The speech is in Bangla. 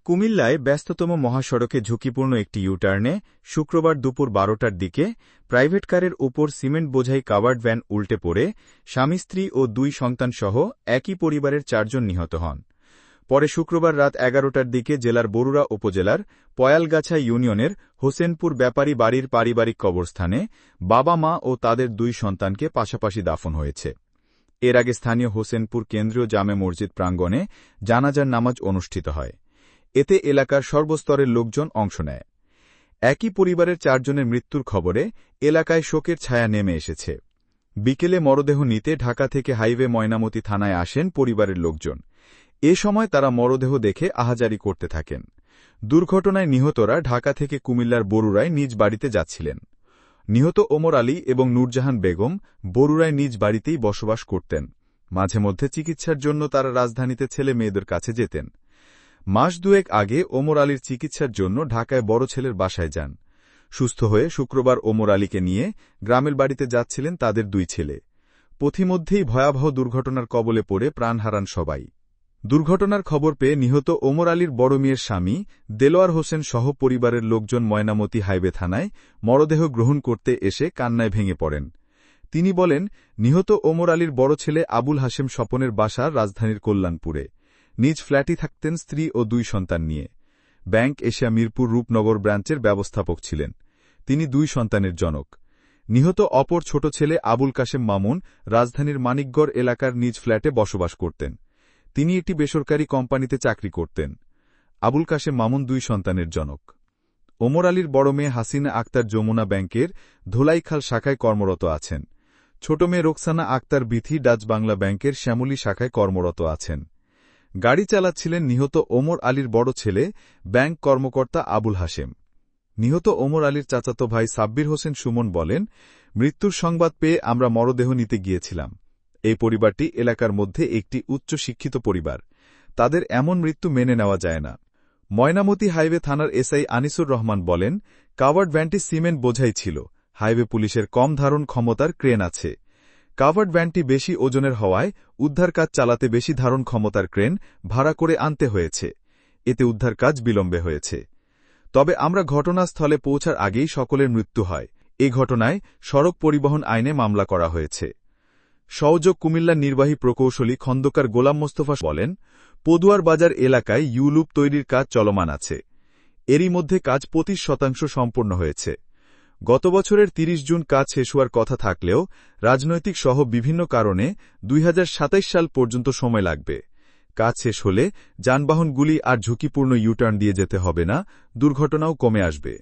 কুমিল্লায় ব্যস্ততম মহাসড়কে ঝুঁকিপূর্ণ একটি ইউটার্নে শুক্রবার দুপুর ১২টার দিকে প্রাইভেট কারের ওপর সিমেন্ট বোঝাই কাভার্ড ভ্যান উল্টে পড়ে স্বামী-স্ত্রী ও ২ সন্তানসহ একই পরিবারের ৪ জন নিহত হন। পরে শুক্রবার রাত ১১টার দিকে জেলার বরুড়া উপজেলার পয়ালগাছা ইউনিয়নের হোসেনপুর ব্যাপারী বাড়ির পারিবারিক কবরস্থানে বাবা-মা ও তাদের ২ সন্তানকে পাশাপাশি দাফন হয়েছে। এর আগে স্থানীয় হোসেনপুর কেন্দ্রীয় জামে মসজিদ প্রাঙ্গণে জানাজার নামাজ অনুষ্ঠিত হয়। এতে এলাকার সর্বস্তরের লোকজন অংশ নেয়। একই পরিবারের ৪ জনের মৃত্যুর খবরে এলাকায় শোকের ছায়া নেমে এসেছে। বিকেলে মরদেহ নিতে ঢাকা থেকে হাইওয়ে ময়নামতি থানায় আসেন পরিবারের লোকজন। এ সময় তারা মরদেহ দেখে আহাজারি করতে থাকেন। দুর্ঘটনায় নিহতরা ঢাকা থেকে কুমিল্লার বরুড়ায় নিজ বাড়িতে যাচ্ছিলেন। নিহত ওমর আলী এবং নূরজাহান বেগম বরুড়ায় নিজ বাড়িতেই বসবাস করতেন। মাঝে মধ্যে চিকিৎসার জন্য তারা রাজধানীতে ছেলে মেয়েদের কাছে যেতেন। মাস দুয়েক আগে ওমর আলীর চিকিৎসার জন্য ঢাকায় বড় ছেলের বাসায় যান। সুস্থ হয়ে শুক্রবার ওমর আলীকে নিয়ে গ্রামের বাড়িতে যাচ্ছিলেন তাদের ২ ছেলে। পথিমধ্যেই ভয়াবহ দুর্ঘটনার কবলে পড়ে প্রাণ হারান সবাই। দুর্ঘটনার খবর পেয়ে নিহত ওমর আলীর বড় মেয়ের স্বামী দেলোয়ার হোসেন সহ পরিবারের লোকজন ময়নামতি হাইওয়ে থানায় মরদেহ গ্রহণ করতে এসে কান্নায় ভেঙে পড়েন। তিনি বলেন, নিহত ওমর আলীর বড় ছেলে আবুল হাশেম স্বপনের বাসা রাজধানীর কল্যাণপুরে। নিজ ফ্ল্যাটই থাকতেন স্ত্রী ও ২ সন্তান নিয়ে। ব্যাংক এশিয়া মিরপুর রূপনগর ব্রাঞ্চের ব্যবস্থাপক ছিলেন। তিনি ২ সন্তানের জনক। নিহত অপর ছোট ছেলে আবুল কাশেম মামুন রাজধানীর মানিকগড় এলাকার নিজ ফ্ল্যাটে বসবাস করতেন। তিনি একটি বেসরকারি কোম্পানিতে চাকরি করতেন। আবুল কাশেম মামুন ২ সন্তানের জনক। ওমর আলীর বড় মেয়ে হাসিনা আক্তার যমুনা ব্যাংকের ধোলাইখাল শাখায় কর্মরত আছেন। ছোট মেয়ে রোকসানা আক্তার বিথি ডাচ বাংলা ব্যাংকের শ্যামলী শাখায় কর্মরত আছেন। গাড়ি চালাচ্ছিলেন নিহত ওমর আলীর বড় ছেলে ব্যাংক কর্মকর্তা আবুল হাশেম। নিহত ওমর আলীর চাচাতো ভাই সাব্বির হোসেন সুমন বলেন, মৃত্যুর সংবাদ পেয়ে আমরা মরদেহ নিতে গিয়েছিলাম। এই পরিবারটি এলাকার মধ্যে একটি উচ্চ শিক্ষিত পরিবার। তাদের এমন মৃত্যু মেনে নেওয়া যায় না। ময়নামতি হাইওয়ে থানার এসআই আনিসুর রহমান বলেন, কাভার্ড ভ্যানটি সিমেন্ট বোঝাই ছিল। হাইওয়ে পুলিশের কম ধারণ ক্ষমতার ক্রেন আছে। কাভার্ড ভ্যানটি বেশি ওজনের হওয়ায় উদ্ধার কাজ চালাতে বেশি ধারণ ক্ষমতার ক্রেন ভাড়া করে আনতে হয়েছে। এতে উদ্ধার কাজ বিলম্বে হয়েছে। তবে আমরা ঘটনাস্থলে পৌঁছার আগেই সকলের মৃত্যু হয়। এ ঘটনায় সড়ক পরিবহন আইনে মামলা করা হয়েছে। সওজ কুমিল্লার নির্বাহী প্রকৌশলী খন্দকার গোলাম মোস্তফা বলেন, পদুয়ার বাজার এলাকায় ইউলুপ তৈরির কাজ চলমান আছে। এরই মধ্যে কাজ ২৫% সম্পন্ন হয়েছে। গত বছরের ৩০ জুন কাজ শেষ হওয়ার কথা থাকলেও রাজনৈতিক সহ বিভিন্ন কারণে ২০২৭ সাল পর্যন্ত সময় লাগবে। কাজ শেষ হলে যানবাহনগুলি আর ঝুঁকিপূর্ণ ইউটার্ন দিয়ে যেতে হবে না, দুর্ঘটনাও কমে আসবে।